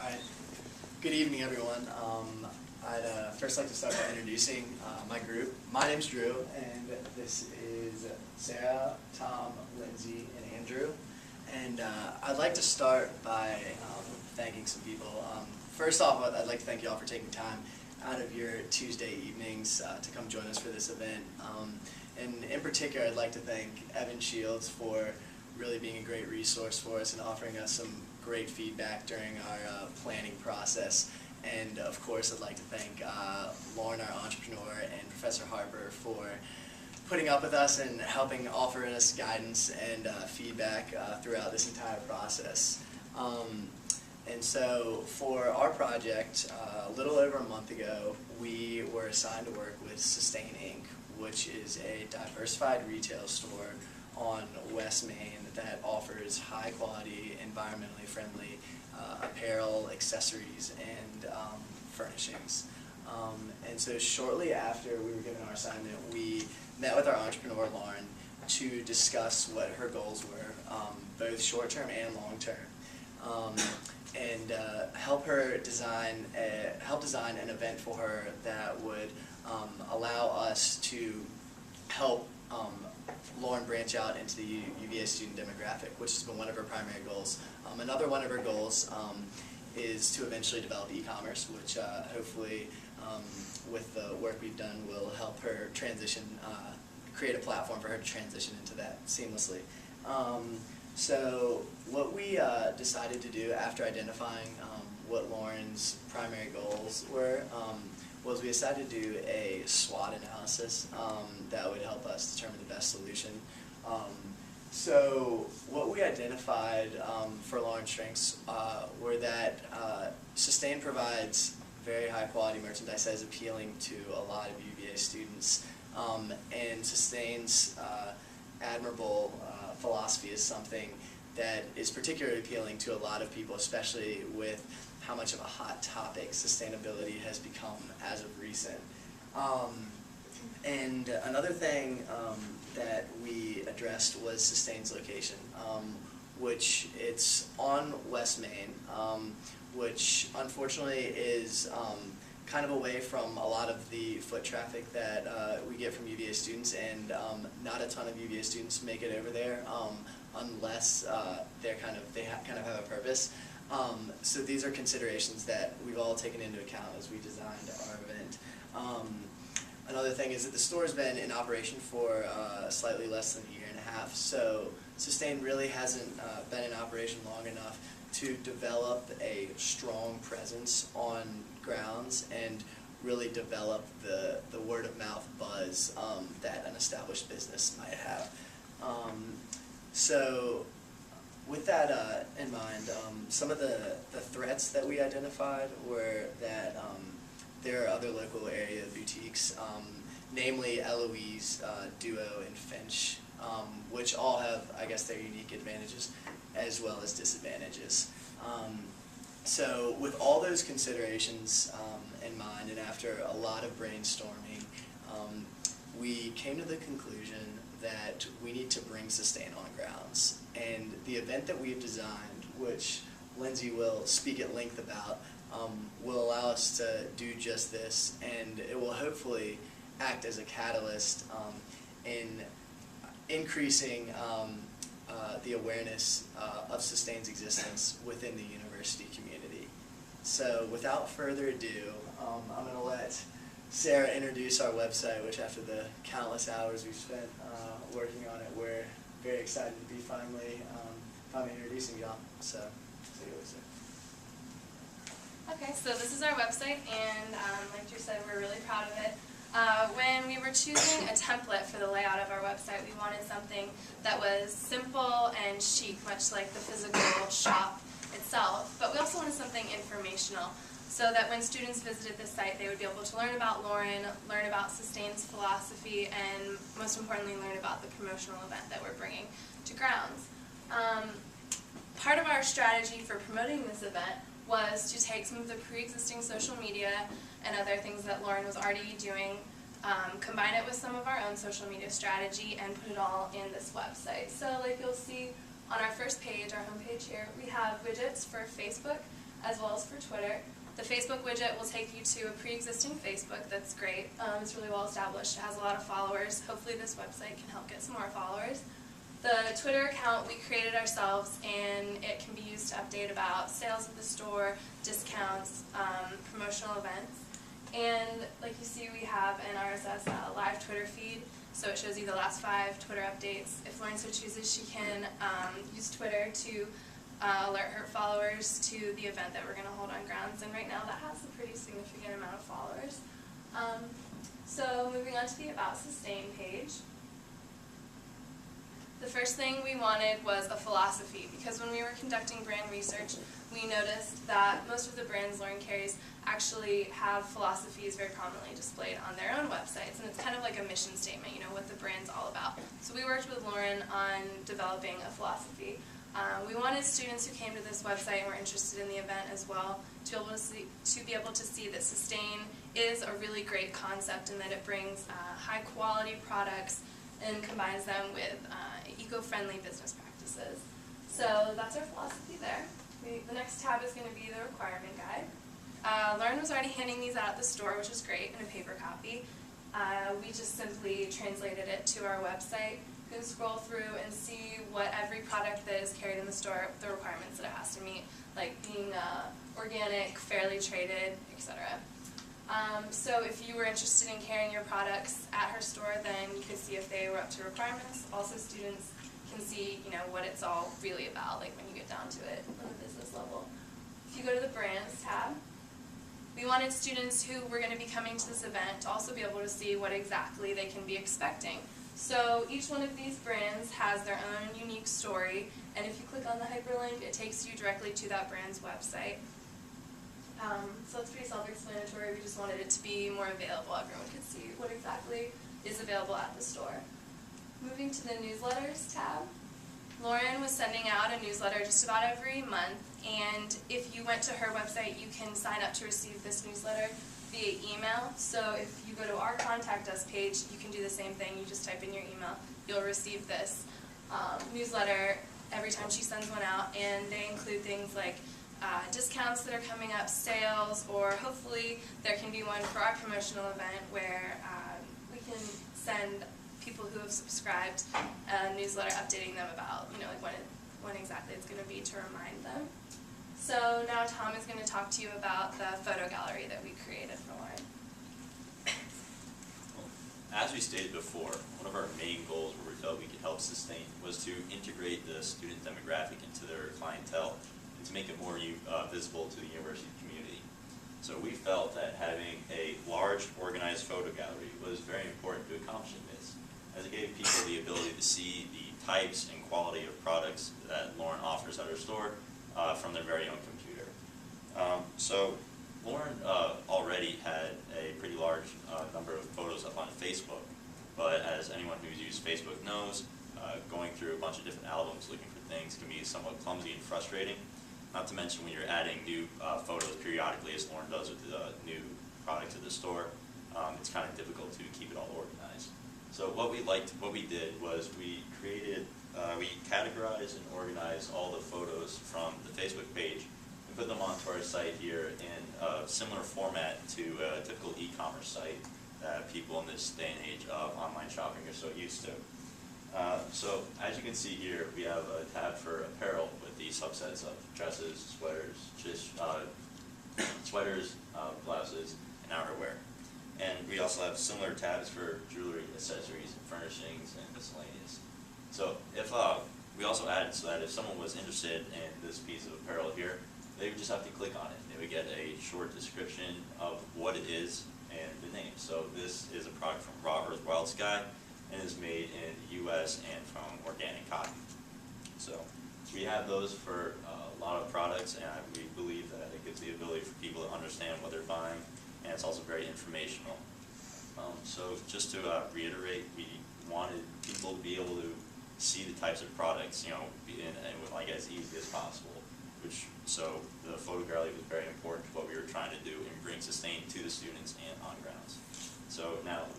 Alright, good evening everyone. I'd first like to start by introducing my group. My name's Drew, and this is Sarah, Tom, Lindsay, and Andrew. And I'd like to start by thanking some people. First off, I'd like to thank you all for taking time out of your Tuesday evenings to come join us for this event. And in particular, I'd like to thank Evan Shields for really being a great resource for us and offering us some great feedback during our planning process. And of course, I'd like to thank Lauren, our entrepreneur, and Professor Harper for putting up with us and helping offer us guidance and feedback throughout this entire process. And so for our project, a little over a month ago, we were assigned to work with Sustain1, which is a diversified retail store on West Main that offers high quality, environmentally friendly apparel, accessories, and furnishings. And so shortly after we were given our assignment, we met with our entrepreneur, Lauren, to discuss what her goals were, both short-term and long-term, and help design an event for her that would allow us to help Lauren branch out into the UVA student demographic, which has been one of her primary goals. Another one of her goals is to eventually develop e-commerce, which hopefully with the work we've done will help her transition, create a platform for her to transition into that seamlessly. So what we decided to do after identifying what Lauren's primary goals were was we decided to do a SWOT analysis that would help us determine the best solution. So what we identified for Lauren's strengths were that Sustain provides very high quality merchandise that is appealing to a lot of UVA students, and Sustain's admirable philosophy is something that is particularly appealing to a lot of people, especially with how much of a hot topic sustainability has become as of recent. And another thing that we addressed was Sustain's location, which it's on West Main, which unfortunately is kind of away from a lot of the foot traffic that we get from UVA students, and not a ton of UVA students make it over there unless they kind of have a purpose. So these are considerations that we've all taken into account as we designed our event. Another thing is that the store has been in operation for slightly less than a year and a half, so Sustain really hasn't been in operation long enough to develop a strong presence on grounds and really develop the word-of-mouth buzz that an established business might have. So with that in mind, some of the threats that we identified were that there are other local area boutiques, namely Eloise, Duo, and Finch, which all have, I guess, their unique advantages as well as disadvantages. So with all those considerations in mind, and after a lot of brainstorming, we came to the conclusion that we need to bring Sustain on grounds. And the event that we've designed, which Lindsay will speak at length about, will allow us to do just this, and it will hopefully act as a catalyst in increasing the awareness of Sustain's existence within the university community. So without further adu, I'm going to let Sarah introduce our website, which after the countless hours we've spent working on it, we're very excited to be finally introducing y'all. So, take it away, Sarah. Okay, so this is our website, and like Drew said, we're really proud of it. When we were choosing a template for the layout of our website, we wanted something that was simple and chic, much like the physical shop itself, but we also wanted something informational, so that when students visited the site, they would be able to learn about Lauren, learn about Sustain's philosophy, and most importantly, learn about the promotional event that we're bringing to grounds. Part of our strategy for promoting this event was to take some of the pre-existing social media and other things that Lauren was already doing, combine it with some of our own social media strategy, and put it all in this website. So like you'll see on our first page, our homepage here, we have widgets for Facebook as well as for Twitter. The Facebook widget will take you to a pre-existing Facebook that's great. It's really well established. It has a lot of followers. Hopefully this website can help get some more followers. The Twitter account we created ourselves, and it can be used to update about sales at the store, discounts, promotional events. And like you see, we have an RSS live Twitter feed, so it shows you the last 5 Twitter updates. If Lauren so chooses, she can use Twitter to alert her followers to the event that we're going to hold on grounds, and right now that has a pretty significant amount of followers. So moving on to the About Sustain page. The first thing we wanted was a philosophy, because when we were conducting brand research, we noticed that most of the brands Lauren carries actually have philosophies very prominently displayed on their own websites, and it's kind of like a mission statement, you know, what the brand's all about. So we worked with Lauren on developing a philosophy. We wanted students who came to this website and were interested in the event as well to be able to see that Sustain is a really great concept, and that it brings high quality products and combines them with eco-friendly business practices. So that's our philosophy there. The next tab is going to be the requirement guide. Lauren was already handing these out at the store, which is great, in a paper copy. We just simply translated it to our website. You can scroll through and see what every product that is carried in the store, the requirements that it has to meet, like being organic, fairly traded, etc. So if you were interested in carrying your products at her store, then you could see if they were up to requirements. Also, students can see, you know, what it's all really about, like when you get down to it on the business level. If you go to the Brands tab, we wanted students who were going to be coming to this event to also be able to see what exactly they can be expecting. So each one of these brands has their own unique story, and if you click on the hyperlink, it takes you directly to that brand's website. So it's pretty self-explanatory. We just wanted it to be more available. Everyone could see what exactly is available at the store. Moving to the Newsletters tab. Lauren was sending out a newsletter just about every month, and if you went to her website, you can sign up to receive this newsletter via email. So if you go to our Contact Us page, you can do the same thing. You just type in your email. You'll receive this newsletter every time she sends one out, and they include things like discounts that are coming up, sales, or hopefully there can be one for our promotional event where we can send people who have subscribed a newsletter updating them about, you know, like when exactly it's going to be to remind them. So now Tom is going to talk to you about the photo gallery that we created for Lauren. As we stated before, one of our main goals where we felt we could help Sustain was to integrate the student demographic into their clientele and to make it more visible to the university community. So we felt that having a large, organized photo gallery was very important to accomplishing this, as it gave people the ability to see the types and quality of products that Lauren offers at her store from their very own computer. So Lauren already had a pretty large number of photos up on Facebook, but as anyone who's used Facebook knows, going through a bunch of different albums looking for things can be somewhat clumsy and frustrating, not to mention when you're adding new photos periodically, as Lauren does with the new product to the store. It's kind of difficult to keep it all organized. So what we did was we categorized and organized all the photos from the Facebook page and put them onto our site here in a similar format to a typical e-commerce site that people in this day and age of online shopping are so used to. So as you can see here, we have a tab for apparel with the subsets of dresses, sweaters, blouses, and outerwear. And we also have similar tabs for jewelry, accessories, and furnishings, and miscellaneous. So if we also added so that if someone was interested in this piece of apparel here, they would just have to click on it. They would get a short description of what it is and the name. So this is a product from Raw Earth Wild Sky and is made in the U.S. and from organic cotton. So we have those for a lot of products, and we believe that it gives the ability for people to understand what they're buying, and it's also very informational. So just to reiterate, we wanted people to be able to see the types of products, you know, and like as easy as possible. So the photo gallery was very important to what we were trying to do and bring Sustain to the students and on grounds. So now